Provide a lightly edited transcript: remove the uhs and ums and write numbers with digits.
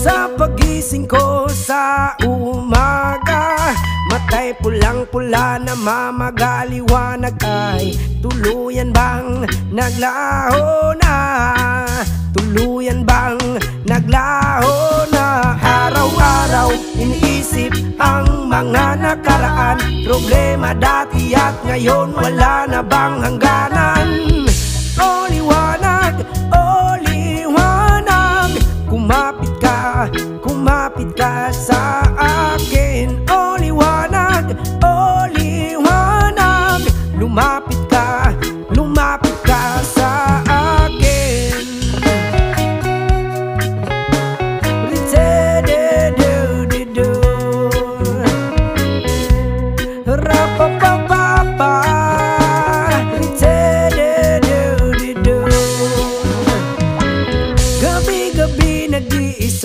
Sa pagising ko sa umaga, matay pulang-pula na mamagaliwanag ay tuluyan bang naglaho na? Tuluyan bang naglaho na? Araw-araw iniisip ang mga nakaraan, problema dati at ngayon wala na bang hangganan? O liwanag, o liwanag, kumapit ka sa